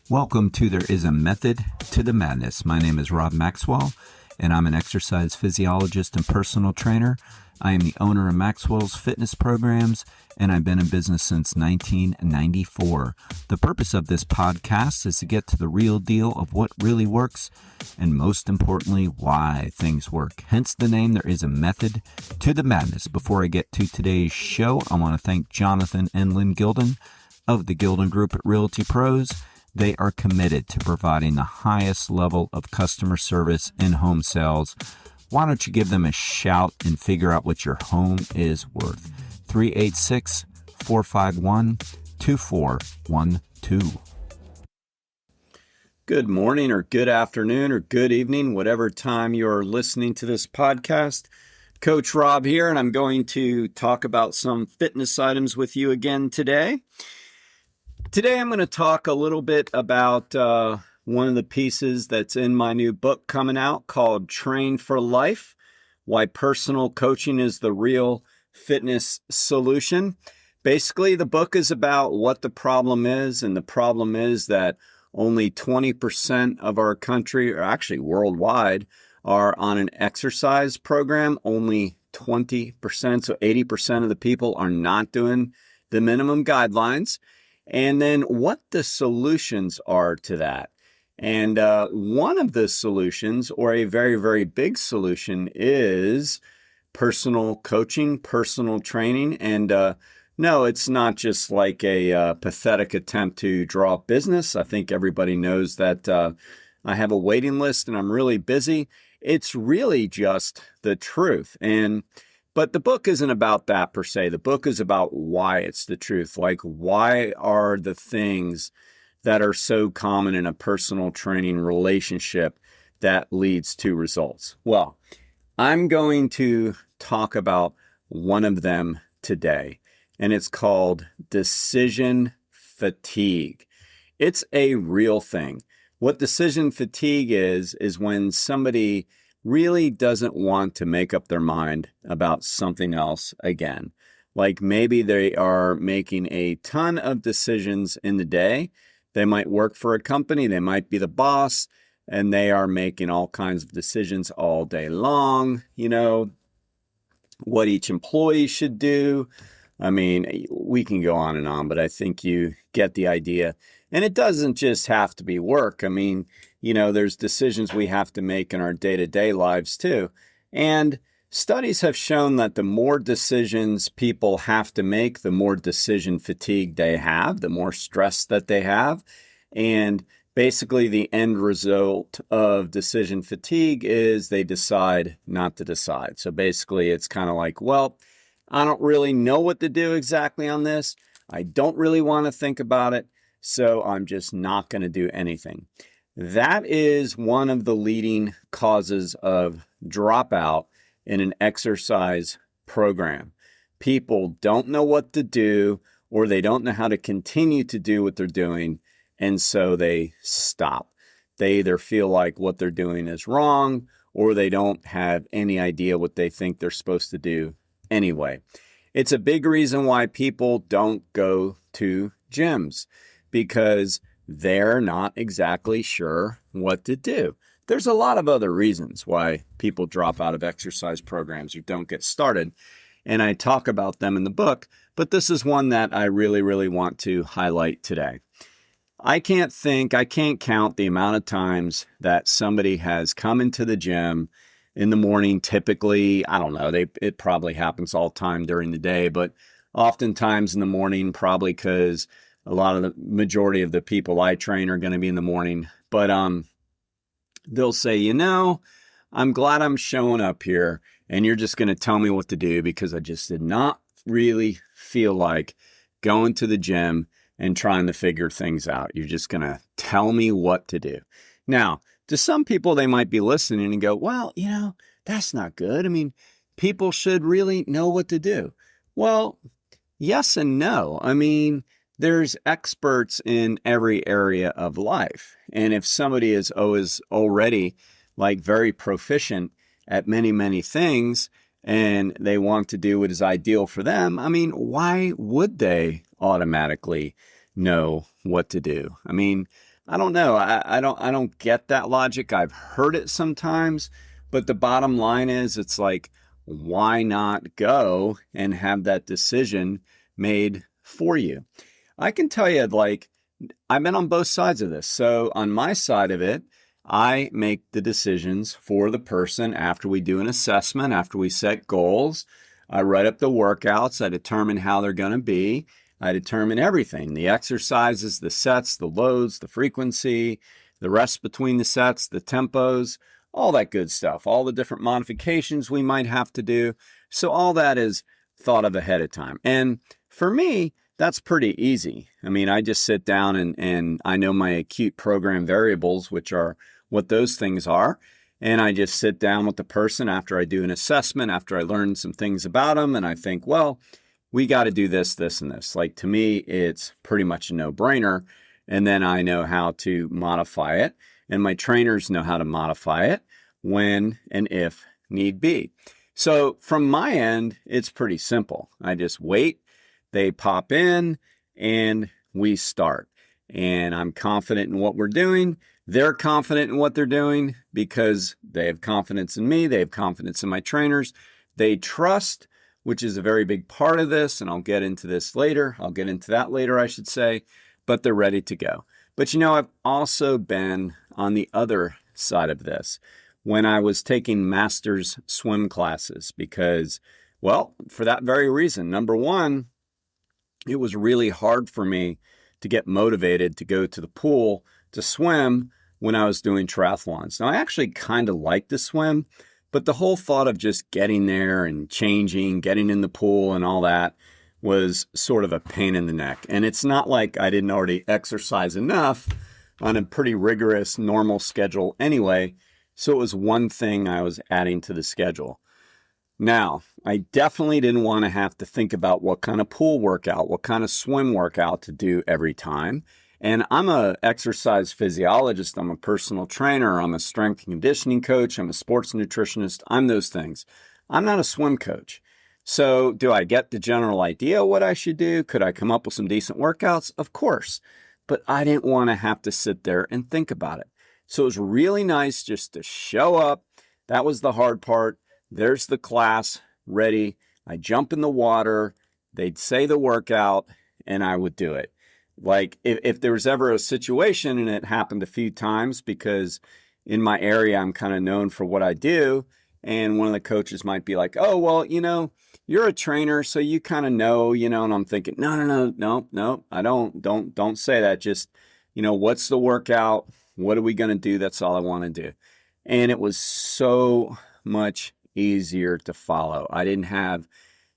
Welcome to There Is a Method to the Madness. My name is Rob Maxwell, and I'm an exercise physiologist and personal trainer. I am the owner of Maxwell's fitness programs, and I've been in business since 1994. The purpose of this podcast is to get to the real deal of what really works, and most importantly, why things work. Hence the name, There Is a Method to the Madness. Before I get to today's show, I want to thank Jonathan and Lynn Gilden of the Gilden Group at Realty Pros. They are committed to providing the highest level of customer service in home sales. Why don't you give them a shout and figure out what your home is worth? 386-451-2412. Good morning or good afternoon or good evening, whatever time you're listening to this podcast. Coach Rob here, and I'm going to talk about some fitness items with you again today. Today I'm going to talk a little bit about one of the pieces that's in my new book coming out called Train for Life, Why Personal Coaching is the Real Fitness Solution. Basically, the book is about what the problem is, and the problem is that only 20% of our country, or actually worldwide, are on an exercise program. Only 20%, so 80% of the people are not doing the minimum guidelines. And then what the solutions are to that. And one of the solutions, or a very, very big solution, is personal coaching, personal training. And no, it's not just like a pathetic attempt to draw up business. I think everybody knows that I have a waiting list and I'm really busy. It's really just the truth. But the book isn't about that per se. The book is about why it's the truth. Like, why are the things that are so common in a personal training relationship that leads to results? Well, I'm going to talk about one of them today, and it's called decision fatigue. It's a real thing. What decision fatigue is when somebody really doesn't want to make up their mind about something else again. Like maybe they are making a ton of decisions in the day. They might work for a company, they might be the boss, and they are making all kinds of decisions all day long, what each employee should do. I mean, we can go on, but I think you get the idea. And it doesn't just have to be work. I mean, there's decisions we have to make in our day-to-day lives too. And studies have shown that the more decisions people have to make, the more decision fatigue they have, the more stress that they have. And basically the end result of decision fatigue is they decide not to decide. So basically it's kind of like, well, I don't really know what to do exactly on this. I don't really want to think about it. So I'm just not going to do anything. That is one of the leading causes of dropout in an exercise program. People don't know what to do, or they don't know how to continue to do what they're doing, and so they stop. They either feel like what they're doing is wrong, or they don't have any idea what they think they're supposed to do anyway. It's a big reason why people don't go to gyms, because they're not exactly sure what to do. There's a lot of other reasons why people drop out of exercise programs or don't get started, and I talk about them in the book, but this is one that I really, really want to highlight today. I can't count the amount of times that somebody has come into the gym in the morning. Typically, I don't know, it probably happens all the time during the day, but oftentimes in the morning, probably because a lot of the majority of the people I train are going to be in the morning, but they'll say, I'm glad I'm showing up here and you're just going to tell me what to do because I just did not really feel like going to the gym and trying to figure things out. You're just going to tell me what to do. Now, to some people, they might be listening and go, well, that's not good. I mean, people should really know what to do. Well, yes and no. I mean, there's experts in every area of life. And if somebody is already like very proficient at many, many things, and they want to do what is ideal for them, I mean, why would they automatically know what to do? I mean, I don't know. I don't get that logic. I've heard it sometimes, but the bottom line is it's like, why not go and have that decision made for you? I can tell you, like, I've been on both sides of this. So on my side of it, I make the decisions for the person after we do an assessment, after we set goals. I write up the workouts. I determine how they're going to be. I determine everything, the exercises, the sets, the loads, the frequency, the rest between the sets, the tempos, all that good stuff, all the different modifications we might have to do. So all that is thought of ahead of time. And for me, that's pretty easy. I mean, I just sit down and I know my acute program variables, which are what those things are. And I just sit down with the person after I do an assessment, after I learn some things about them, and I think, well, we got to do this, this, and this. Like, to me, it's pretty much a no-brainer. And then I know how to modify it. And my trainers know how to modify it when and if need be. So from my end, it's pretty simple. I just wait, they pop in, and we start. And I'm confident in what we're doing. They're confident in what they're doing because they have confidence in me. They have confidence in my trainers. They trust, which is a very big part of this, and I'll get into this later. I'll get into that later, I should say, but they're ready to go. But you know, I've also been on the other side of this when I was taking master's swim classes because, well, for that very reason. Number one, it was really hard for me to get motivated to go to the pool to swim when I was doing triathlons. Now, I actually kind of like to swim, but the whole thought of just getting there and changing, getting in the pool and all that was sort of a pain in the neck. And it's not like I didn't already exercise enough on a pretty rigorous, normal schedule anyway. So it was one thing I was adding to the schedule. Now, I definitely didn't want to have to think about what kind of pool workout, what kind of swim workout to do every time. And I'm an exercise physiologist. I'm a personal trainer. I'm a strength and conditioning coach. I'm a sports nutritionist. I'm those things. I'm not a swim coach. So do I get the general idea what I should do? Could I come up with some decent workouts? Of course. But I didn't want to have to sit there and think about it. So it was really nice just to show up. That was the hard part. There's the class ready. I jump in the water. They'd say the workout and I would do it. Like if there was ever a situation, and it happened a few times because in my area, I'm kind of known for what I do. And one of the coaches might be like, oh, well, you know, you're a trainer, so you kind of know, you know, and I'm thinking, no, I don't say that. Just, you know, what's the workout? What are we going to do? That's all I want to do. And it was so much easier to follow. I didn't have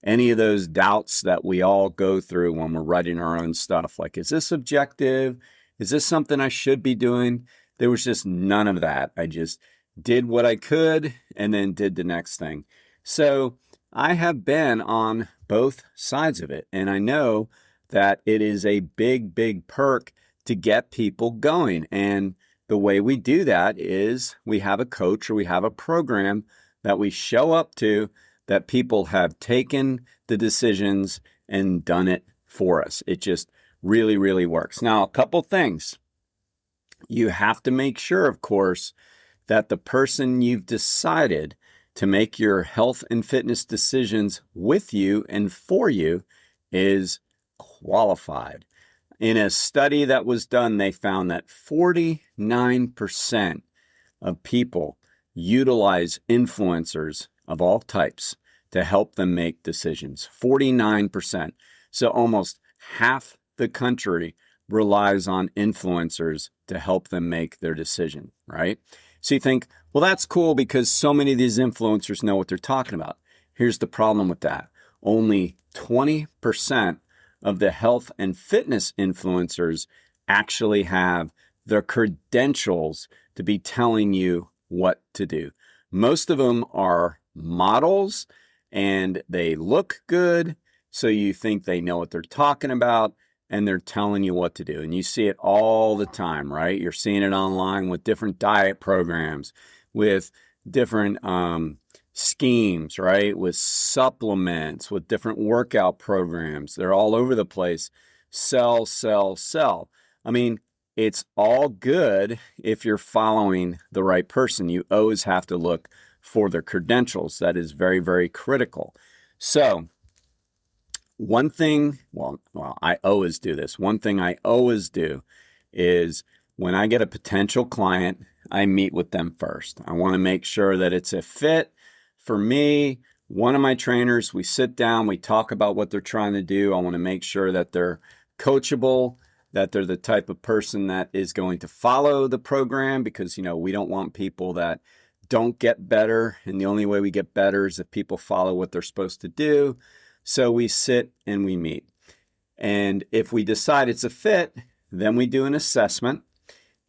any of those doubts that we all go through when we're writing our own stuff. Like, is this objective? Is this something I should be doing? There was just none of that. I just did what I could and then did the next thing. So I have been on both sides of it. And I know that it is a big, big perk to get people going. And the way we do that is we have a coach or we have a program that we show up to that people have taken the decisions and done it for us. It just really, really works. Now, a couple things. You have to make sure, of course, that the person you've decided to make your health and fitness decisions with you and for you is qualified. In a study that was done, they found that 49% of people utilize influencers of all types to help them make decisions. 49%. So almost half the country relies on influencers to help them make their decision, right? So you think, well, that's cool because so many of these influencers know what they're talking about. Here's the problem with that. Only 20% of the health and fitness influencers actually have the credentials to be telling you what to do. Most of them are models and they look good, so you think they know what they're talking about and they're telling you what to do. And you see it all the time, right? You're seeing it online with different diet programs, with different schemes, right? With supplements, with different workout programs. They're all over the place. Sell, sell, sell. I mean, it's all good if you're following the right person. You always have to look for their credentials. That is very, very critical. So one thing, I always do this. One thing I always do is when I get a potential client, I meet with them first. I want to make sure that it's a fit for me. One of my trainers, we sit down, we talk about what they're trying to do. I want to make sure that they're coachable, that they're the type of person that is going to follow the program, because, we don't want people that don't get better. And the only way we get better is if people follow what they're supposed to do. So we sit and we meet. And if we decide it's a fit, then we do an assessment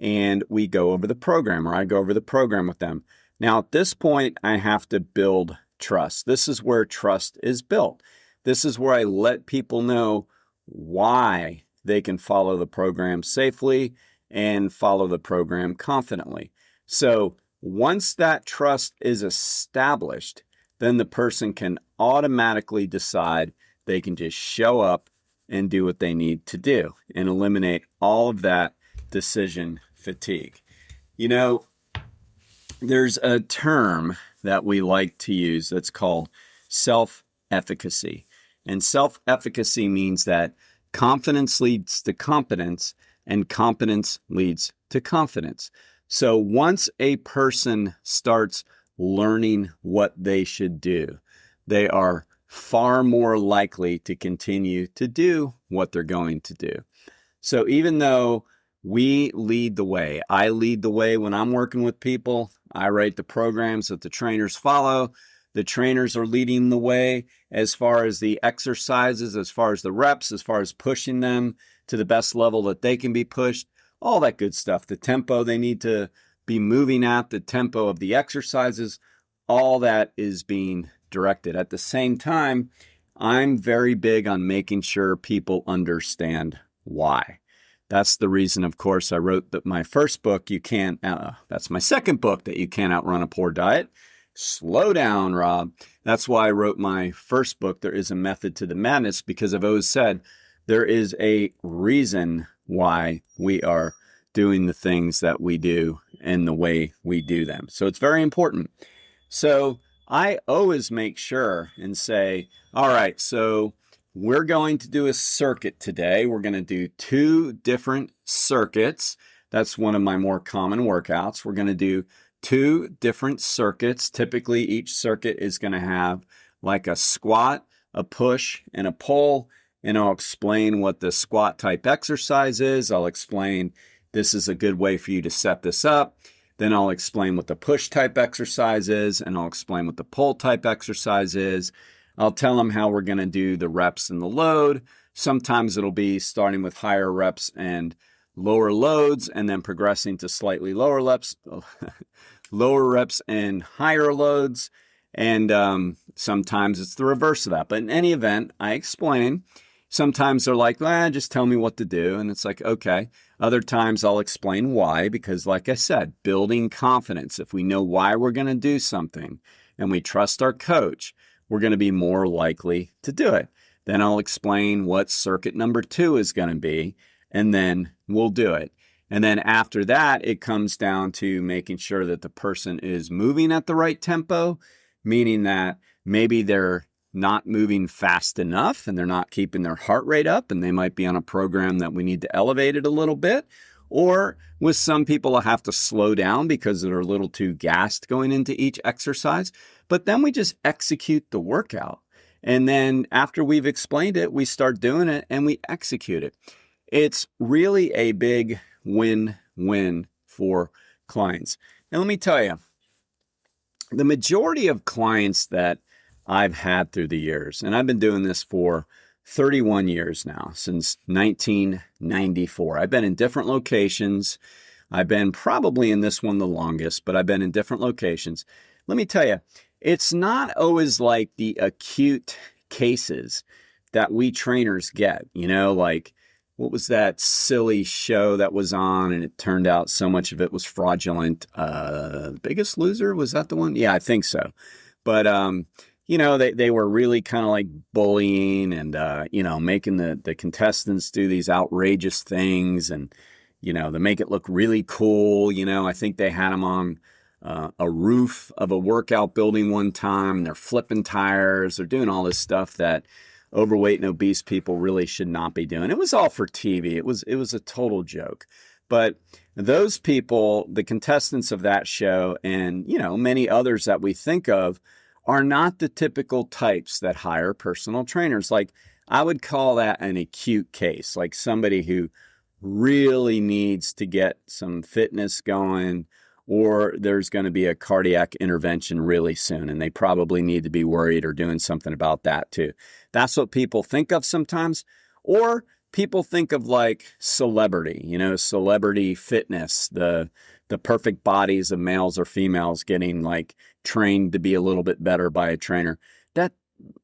and we go over the program, or I go over the program with them. Now, at this point, I have to build trust. This is where trust is built. This is where I let people know why they can follow the program safely and follow the program confidently. So once that trust is established, then the person can automatically decide they can just show up and do what they need to do and eliminate all of that decision fatigue. There's a term that we like to use that's called self-efficacy. And self-efficacy means that confidence leads to competence and competence leads to confidence. So once a person starts learning what they should do, they are far more likely to continue to do what they're going to do. So even though we lead the way, I lead the way when I'm working with people, I write the programs that the trainers follow. The trainers are leading the way as far as the exercises, as far as the reps, as far as pushing them to the best level that they can be pushed, all that good stuff. The tempo they need to be moving at, the tempo of the exercises, all that is being directed. At the same time, I'm very big on making sure people understand why. That's the reason, of course, I wrote my first book, that's my second book, that you can't outrun a poor diet. Slow down, Rob. That's why I wrote my first book, There Is a Method to the Madness, because I've always said there is a reason why we are doing the things that we do and the way we do them. So it's very important. So I always make sure and say, all right, so we're going to do a circuit today. We're going to do 2 different circuits. That's one of my more common workouts. We're going to do 2 different circuits. Typically, each circuit is going to have like a squat, a push, and a pull. And I'll explain what the squat type exercise is. I'll explain this is a good way for you to set this up. Then I'll explain what the push type exercise is, and I'll explain what the pull type exercise is. I'll tell them how we're going to do the reps and the load. Sometimes it'll be starting with higher reps and lower loads, and then progressing to slightly lower reps, lower reps and higher loads. And sometimes it's the reverse of that. But in any event, I explain. Sometimes they're like, just tell me what to do. And it's like, okay. Other times I'll explain why, because like I said, building confidence. If we know why we're going to do something and we trust our coach, we're going to be more likely to do it. Then I'll explain what circuit number 2 is going to be, and then we'll do it. And then after that, it comes down to making sure that the person is moving at the right tempo, meaning that maybe they're not moving fast enough and they're not keeping their heart rate up, and they might be on a program that we need to elevate it a little bit. Or with some people, I'll have to slow down because they're a little too gassed going into each exercise. But then we just execute the workout. And then after we've explained it, we start doing it and we execute it. It's really a big win-win for clients. And let me tell you, the majority of clients that I've had through the years, and I've been doing this for 31 years now, since 1994. I've been in different locations. I've been probably in this one the longest, but I've been in different locations. Let me tell you, it's not always like the acute cases that we trainers get, like what was that silly show that was on and it turned out so much of it was fraudulent? Biggest Loser, was that the one? Yeah, I think so. But, they were really kind of like bullying and, making the contestants do these outrageous things. And, they make it look really cool. I think they had them on a roof of a workout building one time. They're flipping tires. They're doing all this stuff that overweight and obese people really should not be doing. It was all for TV. It was a total joke. But those people, the contestants of that show, and many others that we think of, are not the typical types that hire personal trainers. Like, I would call that an acute case, like somebody who really needs to get some fitness going, or there's going to be a cardiac intervention really soon, and they probably need to be worried or doing something about that too. That's what people think of sometimes. Or people think of like celebrity, celebrity fitness, the perfect bodies of males or females getting like trained to be a little bit better by a trainer. That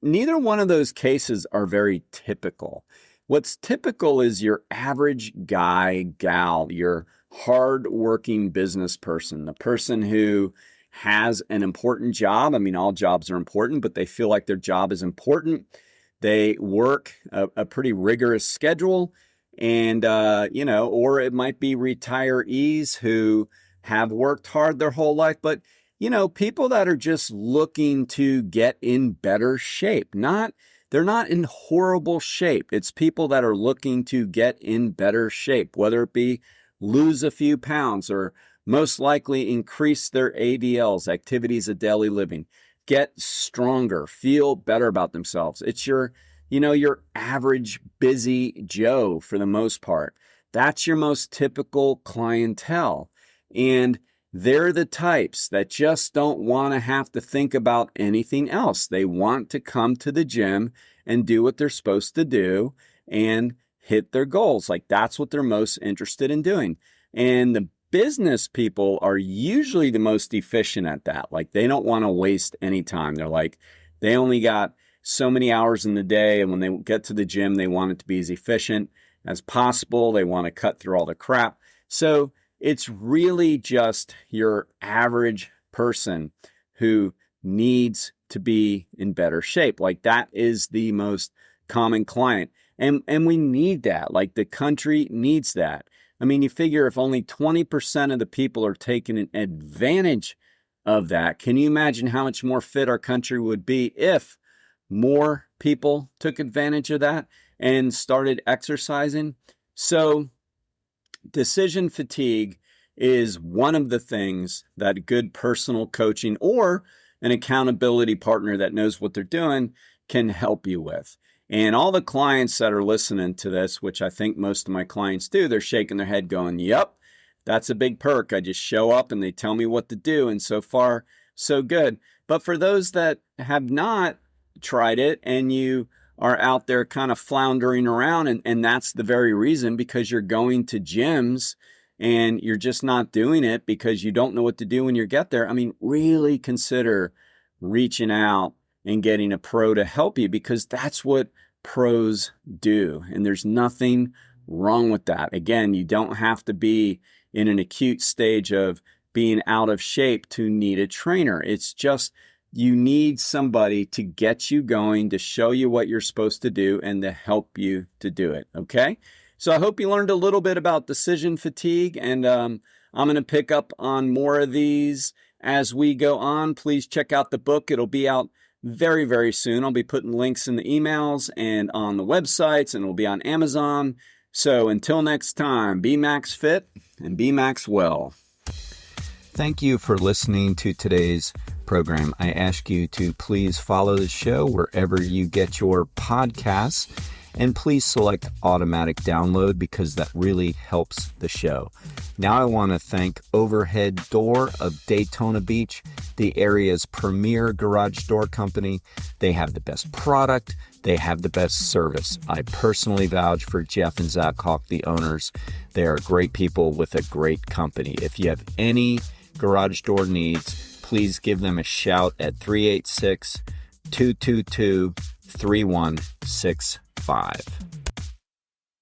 neither one of those cases are very typical. What's typical is your average guy, gal, your hard-working business person, the person who has an important job. I mean, all jobs are important, but they feel like their job is important. They work a pretty rigorous schedule, and, or it might be retirees who have worked hard their whole life, but, people that are just looking to get in better shape. They're not in horrible shape. It's people that are looking to get in better shape, whether it be lose a few pounds or most likely increase their ADLs, activities of daily living, get stronger, feel better about themselves. It's your average busy Joe for the most part. That's your most typical clientele. And they're the types that just don't want to have to think about anything else. They want to come to the gym and do what they're supposed to do and hit their goals. Like, that's what they're most interested in doing. And the business people are usually the most efficient at that. Like, they don't want to waste any time. They're like, they only got so many hours in the day, and when they get to the gym, they want it to be as efficient as possible. They want to cut through all the crap. So it's really just your average person who needs to be in better shape. Like, that is the most common client. And we need that. Like, the country needs that. I mean, you figure if only 20% of the people are taking advantage of that, can you imagine how much more fit our country would be if more people took advantage of that and started exercising? So decision fatigue is one of the things that good personal coaching or an accountability partner that knows what they're doing can help you with. And all the clients that are listening to this, which I think most of my clients do, they're shaking their head going, yep, that's a big perk. I just show up and they tell me what to do. And so far, so good. But for those that have not tried it and you are out there kind of floundering around, and that's the very reason, because you're going to gyms and you're just not doing it because you don't know what to do when you get there. I mean, really consider reaching out and getting a pro to help you, because that's what pros do. And there's nothing wrong with that. Again, you don't have to be in an acute stage of being out of shape to need a trainer. It's just you need somebody to get you going, to show you what you're supposed to do, and to help you to do it. Okay? So I hope you learned a little bit about decision fatigue, and I'm going to pick up on more of these as we go on. Please check out the book. It'll be out very, very soon. I'll be putting links in the emails and on the websites, and it'll be on Amazon. So until next time, be Max Fit and be Maxwell. Thank you for listening to today's program. I ask you to please follow the show wherever you get your podcasts, and please select automatic download, because that really helps the show. Now I want to thank Overhead Door of Daytona Beach, the area's premier garage door company. They have the best product. They have the best service. I personally vouch for Jeff and Zach Hawk, the owners. They are great people with a great company. If you have any garage door needs, please give them a shout at 386-222-3165.